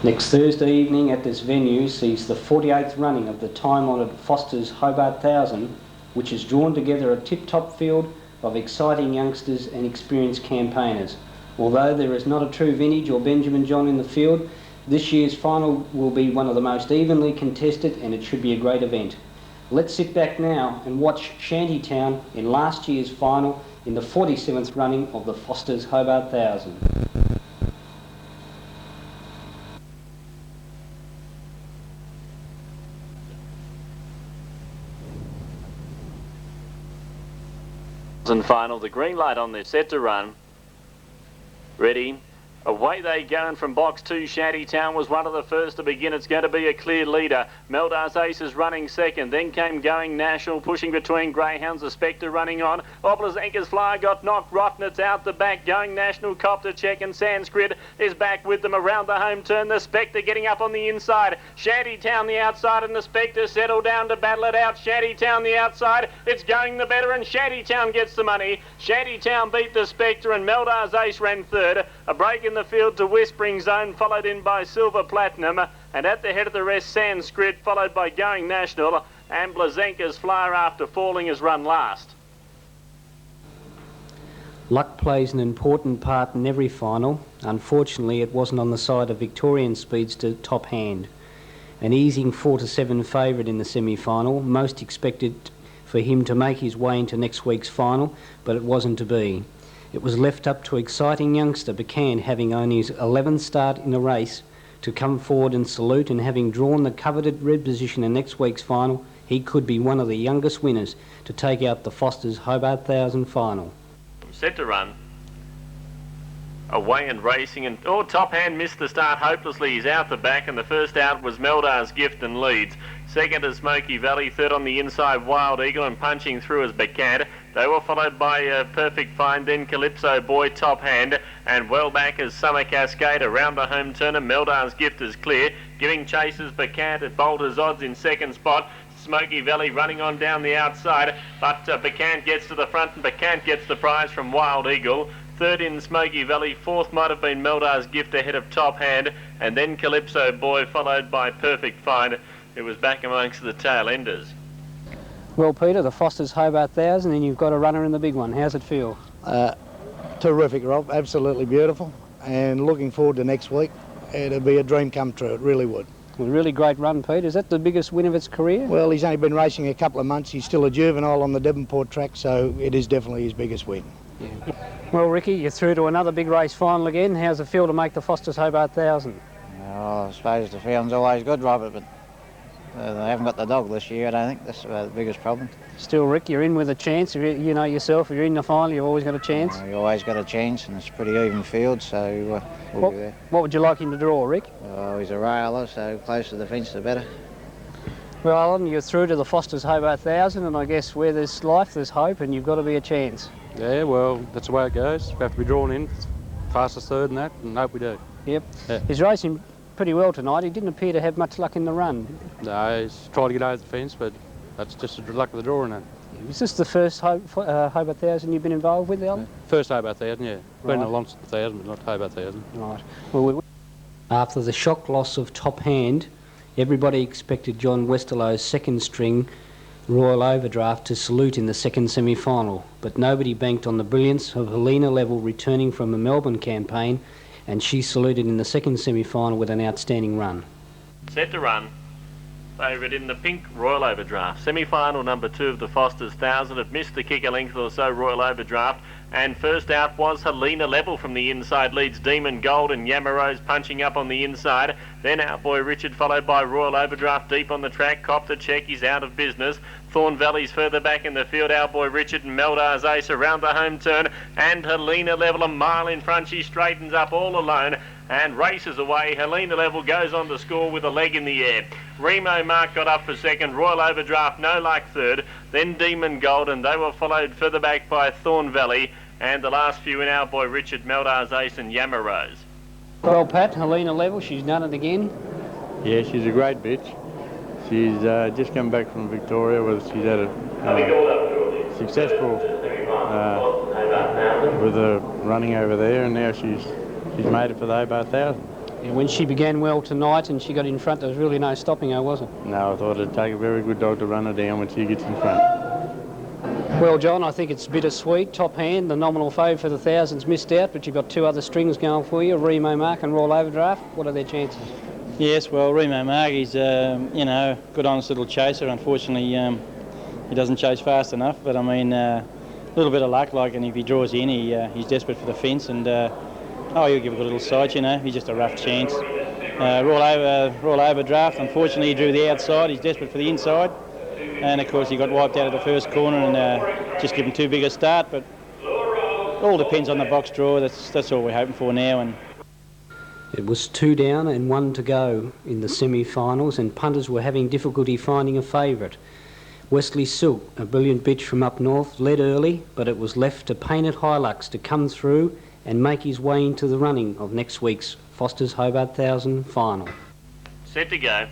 Next Thursday evening at this venue sees the 48th running of the time-honoured Foster's Hobart Thousand, which has drawn together a tip-top field of exciting youngsters and experienced campaigners. Although there is not a true vintage or Benjamin John in the field, this year's final will be one of the most evenly contested, and it should be a great event. Let's sit back now and watch Shantytown in last year's final in the 47th running of the Foster's Hobart Thousand. Final, the green light on there, set to run. Ready. Away they go, and from box 2, Shantytown was one of the first to begin. It's going to be a clear leader. Meldar's Ace is running second. Then came Going National, pushing between Greyhounds. The Spectre running on. Blazenka's Flyer got knocked rotten. It's out the back. Going National copped a check, and Sanskrit is back with them around the home turn. The Spectre getting up on the inside. Shantytown the outside, and the Spectre settle down to battle it out. Shantytown the outside. It's going the better, and Shantytown gets the money. Shantytown beat the Spectre, and Meldar's Ace ran third. A break in the field to Whispering Zone, followed in by Silver Platinum, and at the head of the rest Sanskrit, followed by Going National, and Blazenka's Flyer after falling has run last. Luck plays an important part in every final. Unfortunately, it wasn't on the side of Victorian speedster Top Hand. An easing 4-7 favourite in the semi-final, most expected for him to make his way into next week's final, but it wasn't to be. It was left up to exciting youngster Bacchant, having only his 11th start in the race, to come forward and salute, and having drawn the coveted red position in next week's final, he could be one of the youngest winners to take out the Foster's Hobart Thousand final. Set to run. Away and racing, and Top Hand missed the start hopelessly. He's out the back, and the first out was Meldar's Gift and leads. Second is Smoky Valley. Third on the inside, Wild Eagle, and punching through as Bacchant. They were followed by Perfect Find, then Calypso Boy, Top Hand, and well back as Summer Cascade. Around the home turn, and Meldar's Gift is clear. Giving chases Bacchant at Bolter's odds in second spot. Smoky Valley running on down the outside, but Bacchant gets to the front, and Bacchant gets the prize from Wild Eagle. Third in Smoky Valley. Fourth might have been Meldar's Gift ahead of Top Hand, and then Calypso Boy, followed by Perfect Find. It was back amongst the tail enders. Well, Peter, the Foster's Hobart Thousand, and you've got a runner in the big one. How's it feel? Terrific, Rob. Absolutely beautiful. And looking forward to next week. It'd be a dream come true. It really would. A really great run, Pete. Is that the biggest win of its career? Well, he's only been racing a couple of months. He's still a juvenile on the Devonport track, so it is definitely his biggest win. Yeah. Well, Ricky, you're through to another big race final again. How's it feel to make the Foster's Hobart Thousand? Oh, I suppose the feeling's always good, Robert, but they haven't got the dog this year, I don't think. That's the biggest problem. Still, Rick, you're in with a chance. You know yourself, if you're in the final, you've always got a chance. You always got a chance, and it's a pretty even field, so we'll be there. What would you like him to draw, Rick? Oh, he's a railer, so close to the fence the better. Well, Alan, you're through to the Foster's Hobart Thousand, and I guess where there's life, there's hope, and you've got to be a chance. Yeah, well, that's the way it goes. We have to be drawn in, fastest third and that, and hope we do. Yep. Yeah. He's racing pretty well tonight. He didn't appear to have much luck in the run. No, he's trying to get over the fence, but that's just the luck of the draw in that. Is this the first Hobart Thousand you've been involved with, Alan? First Hobart Thousand, yeah. Right. Been a Lonsdale Thousand, but not Hobart Thousand. Right. Well, after the shock loss of Top Hand, everybody expected John Westerlo's second string Royal Overdraft to salute in the second semi-final, but nobody banked on the brilliance of Helena Level returning from a Melbourne campaign, and she saluted in the second semi-final with an outstanding run. Set to run. Favourite in the pink, Royal Overdraft. Semi-final number 2 of the Foster's Thousand. It missed the kick a length or so, Royal Overdraft. And first out was Helena Level from the inside. Leads Demon Gold and Yamarose punching up on the inside. Then Outboy Richard, followed by Royal Overdraft deep on the track. Cop the check, he's out of business. Thorn Valley's further back in the field. Outboy Richard and Meldar's Ace around the home turn. And Helena Level a mile in front. She straightens up all alone and races away. Helena Level goes on to score with a leg in the air. Remo Mark got up for second. Royal Overdraft, no luck, third. Then Demon Gold, and they were followed further back by Thorn Valley. And the last few in Outboy Richard, Meldar's Ace and Yamarose. Well, Pat, Helena Level, she's done it again. Yeah, she's a great bitch. She's just come back from Victoria where she's had a successful with her running over there, and now she's made it for the Hobart Thousand. Yeah, when she began well tonight and she got in front, there was really no stopping her, was it? No, I thought it'd take a very good dog to run her down when she gets in front. Well, John, I think it's bittersweet. Top hand, the nominal favourite for the Thousands missed out, but you've got two other strings going for you, Remo Mark and Royal Overdraft. What are their chances? Yes, well, Remo Mark, he's, you know, good honest little chaser. Unfortunately, he doesn't chase fast enough, but I mean, a little bit of luck, like, and if he draws in, he's desperate for the fence, and he'll give it a little sight, you know. He's just a rough chance. Royal Overdraft, unfortunately, he drew the outside. He's desperate for the inside, and of course he got wiped out of the first corner and just given too big a start. But all depends on the box draw. That's all we're hoping for now. And it was 2 down and 1 to go in the semi-finals, and punters were having difficulty finding a favourite. Wesley Silk, a brilliant bitch from up north, led early, but it was left to Painted Hilux to come through and make his way into the running of next week's Foster's Hobart 1000 final. Set to go.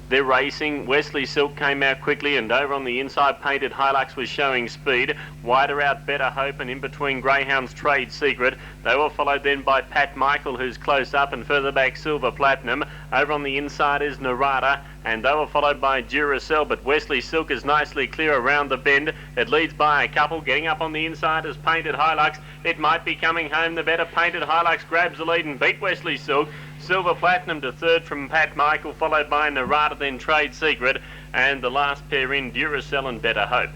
They're racing. Wesley Silk came out quickly, and over on the inside, Painted Hilux was showing speed. Wider out, Better Hope, and in between Greyhound's Trade Secret. They were followed then by Pat Michael, who's close up, and further back Silver Platinum. Over on the inside is Narada, and they were followed by Duracell, but Wesley Silk is nicely clear around the bend. It leads by a couple. Getting up on the inside is Painted Hilux. It might be coming home. The better Painted Hilux grabs the lead and beat Wesley Silk. Silver Platinum to third from Pat Michael, followed by Narada, then Trade Secret, and the last pair in, Duracell and Better Hope.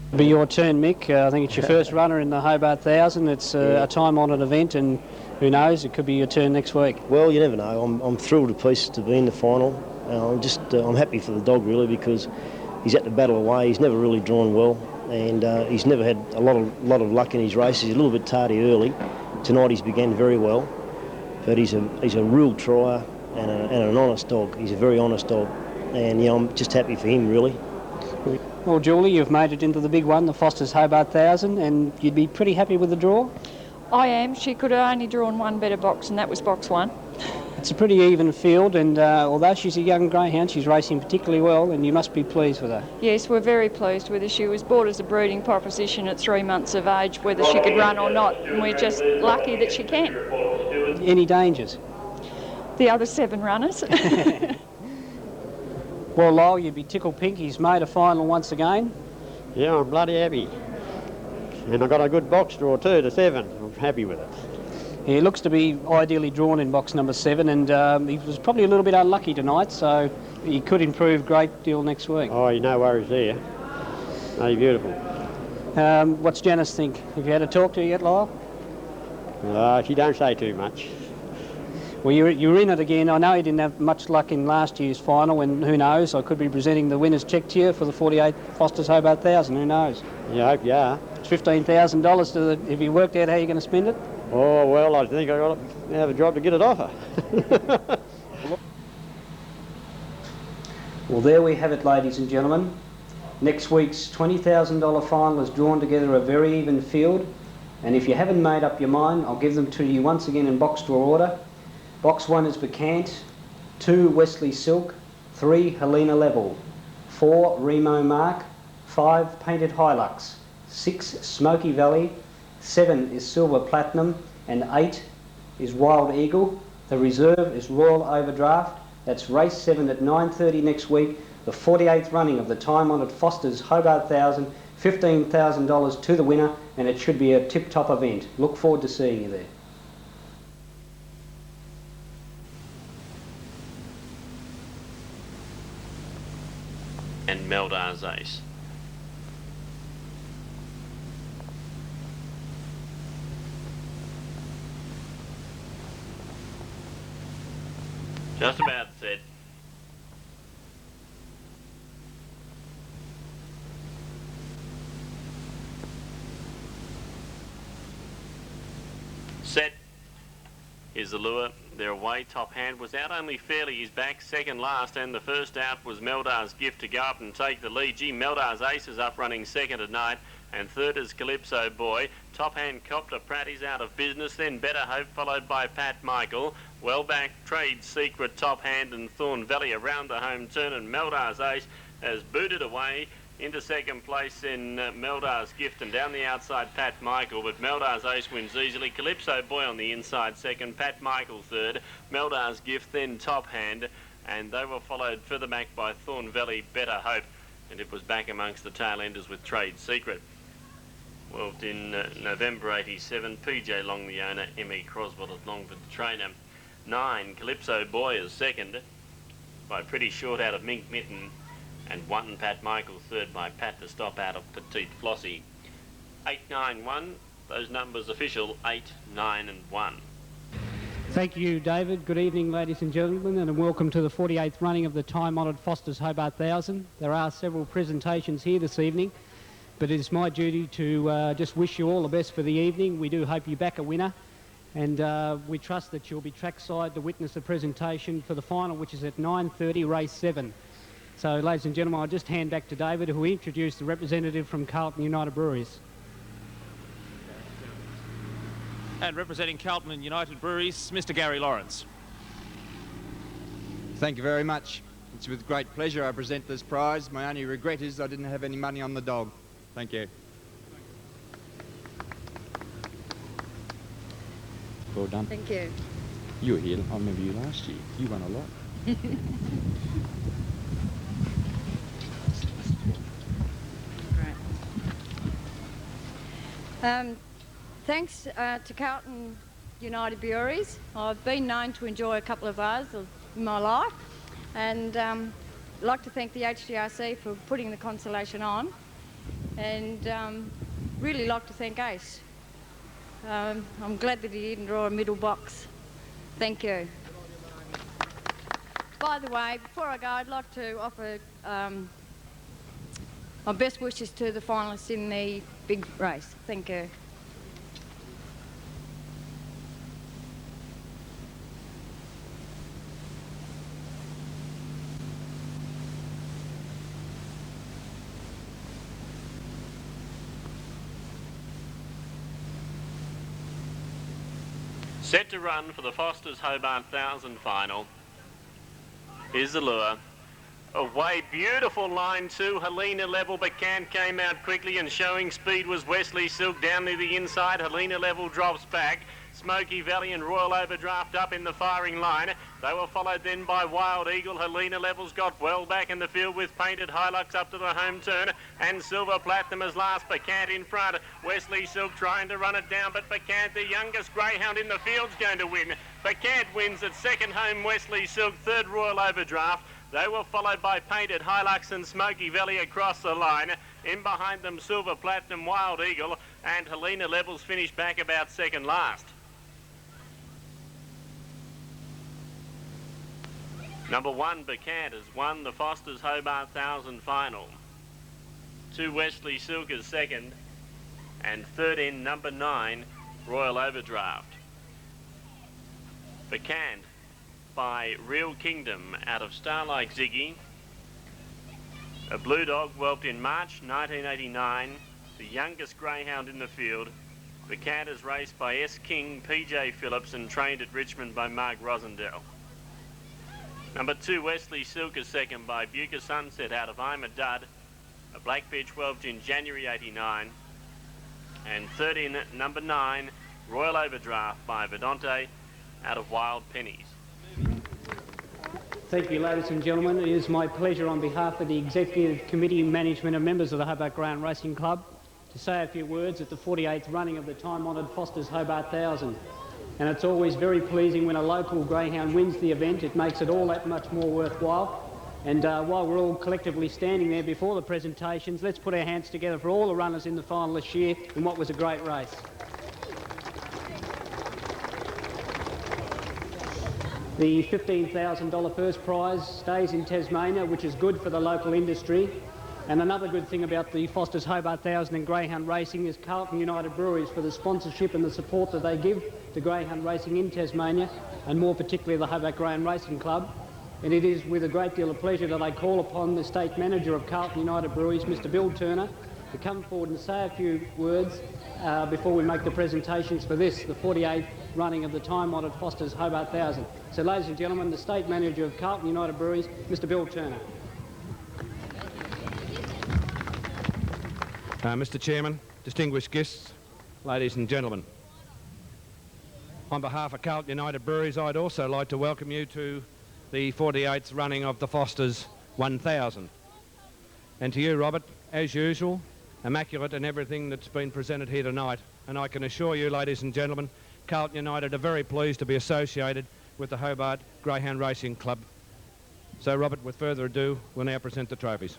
It'll be your turn, Mick. I think it's your first runner in the Hobart 1000. It's a time-honoured event, and who knows, it could be your turn next week. Well, you never know. I'm thrilled to pieces to be in the final. I'm happy for the dog, really, because he's had to battle away. He's never really drawn well, and he's never had a lot of luck in his races. He's a little bit tardy early. Tonight he's began very well. But he's a real trier and an honest dog. He's a very honest dog, and I'm just happy for him, really. Well, Julie, you've made it into the big one, the Foster's Hobart 1000, and you'd be pretty happy with the draw? I am. She could have only drawn one better box, and that was box 1. It's a pretty even field, and although she's a young greyhound, she's racing particularly well, and you must be pleased with her. Yes, we're very pleased with her. She was bought as a breeding proposition at 3 months of age, whether she could run or not, and we're just lucky that she can. Any dangers? The other 7 runners. Well, Lyle, you'd be tickled pink. He's made a final once again. Yeah, I'm bloody happy. And I got a good box draw too, the 7. I'm happy with it. He looks to be ideally drawn in box number 7, and he was probably a little bit unlucky tonight, so he could improve a great deal next week. Oh, no worries there. No, beautiful. What's Janice think? Have you had a talk to her yet, Lyle? She don't say too much. Well, you're in it again. I know you didn't have much luck in last year's final, and who knows, I could be presenting the winner's cheque to you for the 48 Foster's Hobart 1000, who knows? Yeah, I hope you are. It's $15,000 to the, have you worked out how you're going to spend it? Oh, well, I think I've got to have a job to get it off her. Well, there we have it, ladies and gentlemen. Next week's $20,000 final has drawn together a very even field, and if you haven't made up your mind, I'll give them to you once again in box draw order. Box 1 is Bacchant, 2 Wesley Silk, 3 Helena Level, 4 Remo Mark, 5 Painted Hilux, 6 Smoky Valley, 7 is Silver Platinum, and 8 is Wild Eagle. The reserve is Royal Overdraft. That's race 7 at 9:30 next week, the 48th running of the time-honoured Foster's Hobart 1000, $15,000 to the winner, and it should be a tip-top event. Look forward to seeing you there. And Meldar's ace. Just about set. Set. Here's the lure. They're away. Top hand was out only fairly. He's back second last, and the first out was Meldar's Gift to go up and take the lead. Gee, Meldar's ace is up running second at night, and third is Calypso Boy. Top hand Copter Pratt is out of business, then Better Hope followed by Pat Michael. Well back Trade Secret, Top hand and Thorn Valley around the home turn, and Meldar's ace has booted away Into second place in Meldar's Gift, and down the outside Pat Michael, but Meldar's Ace wins easily. Calypso Boy on the inside second, Pat Michael third, Meldar's Gift then Top Hand, and they were followed further back by Thorn Valley Better Hope, and it was back amongst the tail enders with Trade Secret. Worked in November 87, PJ Long the owner, M.E. Croswell at Longford the trainer. 9, Calypso Boy is second by Pretty Short out of Mink Mitten, and 1, Pat Michael third by Pat to Stop out of Petite Flossie. 8, 9, 1, those numbers official, 8, 9 and 1. Thank you, David. Good evening, ladies and gentlemen, and welcome to the 48th running of the time-honoured Foster's Hobart Thousand. There are several presentations here this evening, but it is my duty to just wish you all the best for the evening. We do hope you back a winner, and we trust that you'll be trackside to witness the presentation for the final, which is at 9:30, race 7. So, ladies and gentlemen, I'll just hand back to David, who will introduce the representative from Carlton United Breweries. And representing Carlton United Breweries, Mr. Gary Lawrence. Thank you very much. It's with great pleasure I present this prize. My only regret is I didn't have any money on the dog. Thank you. Well done. Thank you. You were here, I remember you last year. You won a lot. Great. Thanks to Carlton United Breweries. I've been known to enjoy a couple of bars in my life, and I'd like to thank the HGRC for putting the consolation on, and really like to thank Ace. I'm glad that he didn't draw a middle box. Thank you. By the way, before I go, I'd like to offer my best wishes to the finalists in the big race. Thank you. Set to run for the Foster's Hobart Thousand final. Here's the lure. Away, beautiful line 2, Helena Level. Bacchant came out quickly, and showing speed was Wesley Silk down near the inside. Helena Level drops back. Smoky Valley and Royal Overdraft up in the firing line. They were followed then by Wild Eagle. Helena Levels got well back in the field with Painted Hilux up to the home turn, and Silver Platinum as last. Bacchant in front. Wesley Silk trying to run it down, but Bacchant, the youngest greyhound in the field's going to win. Bacchant wins at second home, Wesley Silk, third Royal Overdraft. They were followed by Painted Hilux and Smoky Valley across the line. In behind them, Silver Platinum, Wild Eagle, and Helena Levels finished back about second last. Number 1, Bacchant, has won the Foster's Hobart Thousand final. 2, Wesley Silk is second, and third in number 9, Royal Overdraft. Bacchant by Real Kingdom out of Starlike Ziggy. A blue dog whelped in March 1989, the youngest greyhound in the field. Bacchant is raced by S. King, PJ Phillips, and trained at Richmond by Margaret Rossendell. Number 2, Wesley Silk is second by Buca Sunset out of I'm a Dud. A black bitch whelped in January 89. And third in number 9, Royal Overdraft by Vedante out of Wild Pennies. Thank you, ladies and gentlemen. It is my pleasure on behalf of the Executive Committee, management and members of the Hobart Greyhound Racing Club to say a few words at the 48th running of the time-honoured Foster's Hobart Thousand. And it's always very pleasing when a local greyhound wins the event. It makes it all that much more worthwhile. And while we're all collectively standing there before the presentations, let's put our hands together for all the runners in the final this year in what was a great race. The $15,000 first prize stays in Tasmania, which is good for the local industry. And another good thing about the Foster's Hobart Thousand and greyhound racing is Carlton United Breweries for the sponsorship and the support that they give to greyhound racing in Tasmania, and more particularly the Hobart Greyhound Racing Club. And it is with a great deal of pleasure that I call upon the State Manager of Carlton United Breweries, Mr. Bill Turner, to come forward and say a few words before we make the presentations for this, the 48th running of the time-honoured Foster's Hobart Thousand. So, ladies and gentlemen, the State Manager of Carlton United Breweries, Mr. Bill Turner. Mr. Chairman, distinguished guests, ladies and gentlemen. On behalf of Carlton United Breweries, I'd also like to welcome you to the 48th running of the Foster's 1000. And to you, Robert, as usual, immaculate in everything that's been presented here tonight. And I can assure you, ladies and gentlemen, Carlton United are very pleased to be associated with the Hobart Greyhound Racing Club. So, Robert, with further ado, we'll now present the trophies.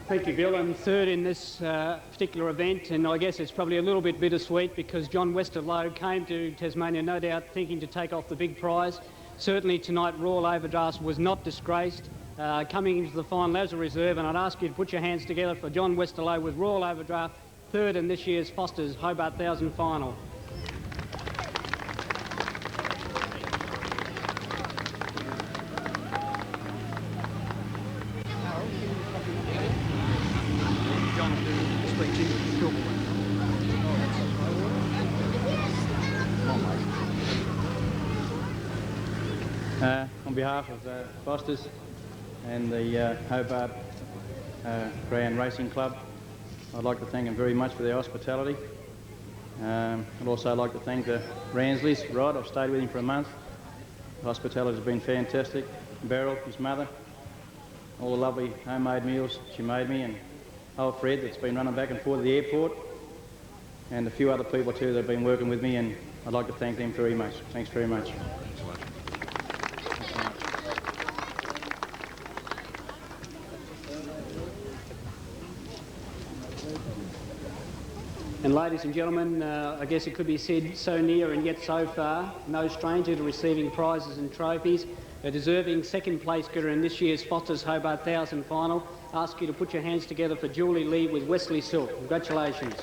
Thank you, Bill. I'm third in this particular event, and I guess it's probably a little bit bittersweet because John Westerlo came to Tasmania no doubt thinking to take off the big prize. Certainly tonight Royal Overdraft was not disgraced, coming into the final as a reserve, and I'd ask you to put your hands together for John Westerlo with Royal Overdraft, third in this year's Foster's Hobart Thousand final. On behalf of Foster's and the Hobart Greyhound Racing Club, I'd like to thank them very much for their hospitality. I'd also like to thank the Ransleys. Rod, I've stayed with him for a month. The hospitality has been fantastic. Beryl, his mother, all the lovely homemade meals she made me, and old Fred that's been running back and forth to the airport, and a few other people too that have been working with me, and I'd like to thank them very much. Thanks very much. And ladies and gentlemen, I guess it could be said, so near and yet so far, no stranger to receiving prizes and trophies, a deserving second place getter in this year's Foster's Hobart 1000 final. Ask you to put your hands together for Julie Lee with Wesley Silk. Congratulations.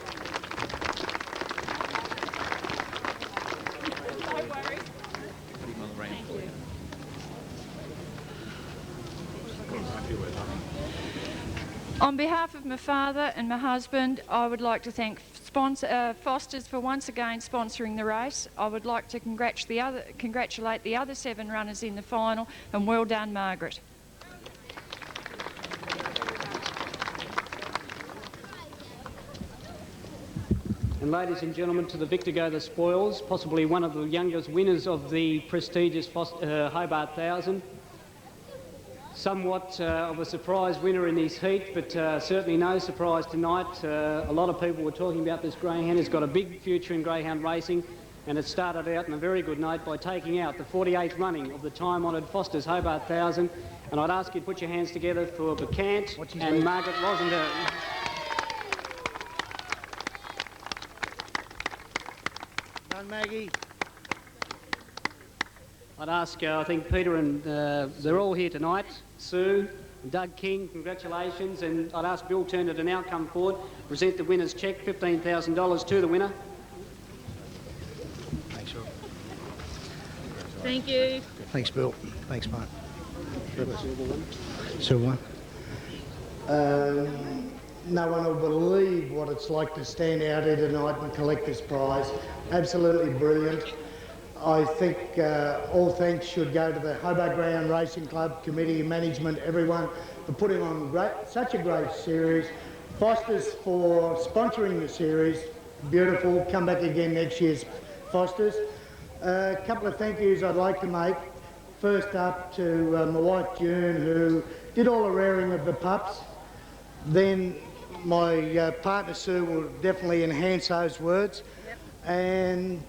On behalf of my father and my husband, I would like to thank Foster's for once again sponsoring the race. I would like to congratulate the other 7 runners in the final, and well done, Margaret. And ladies and gentlemen, to the victor go the spoils, possibly one of the youngest winners of the prestigious Hobart 1000. Somewhat of a surprise winner in his heat, but certainly no surprise tonight. A lot of people were talking about this greyhound. He's got a big future in greyhound racing, and it started out on a very good note by taking out the 48th running of the time-honoured Foster's Hobart 1000. And I'd ask you to put your hands together for Bacchant and Margaret Rossendell. Done, Maggie. I'd ask, I think Peter and they're all here tonight. Sue, Doug King, congratulations. And I'd ask Bill Turner to now come forward, present the winner's cheque, $15,000 to the winner. Thanks, Rob. Thank you. Thanks, Bill. Thanks, mate. Silver one. No one will believe what it's like to stand out here tonight and collect this prize. Absolutely brilliant. I think all thanks should go to the Hobart Greyhound Racing Club, committee, management, everyone for putting on such a great series. Foster's for sponsoring the series. Beautiful. Come back again next year's Foster's. A couple of thank yous I'd like to make. First up to my wife June, who did all the rearing of the pups. Then my partner Sue will definitely enhance those words. Yep. And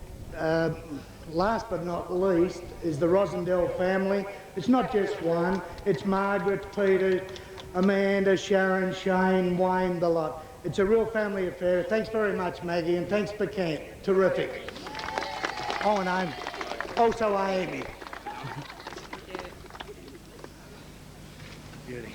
last but not least is the Rossendell family. It's not just one, it's Margaret, Peter, Amanda, Sharon, Shane, Wayne, the lot. It's a real family affair. Thanks very much, Maggie, and thanks, Bacchant. Terrific. Oh, and also Amy. Beauty.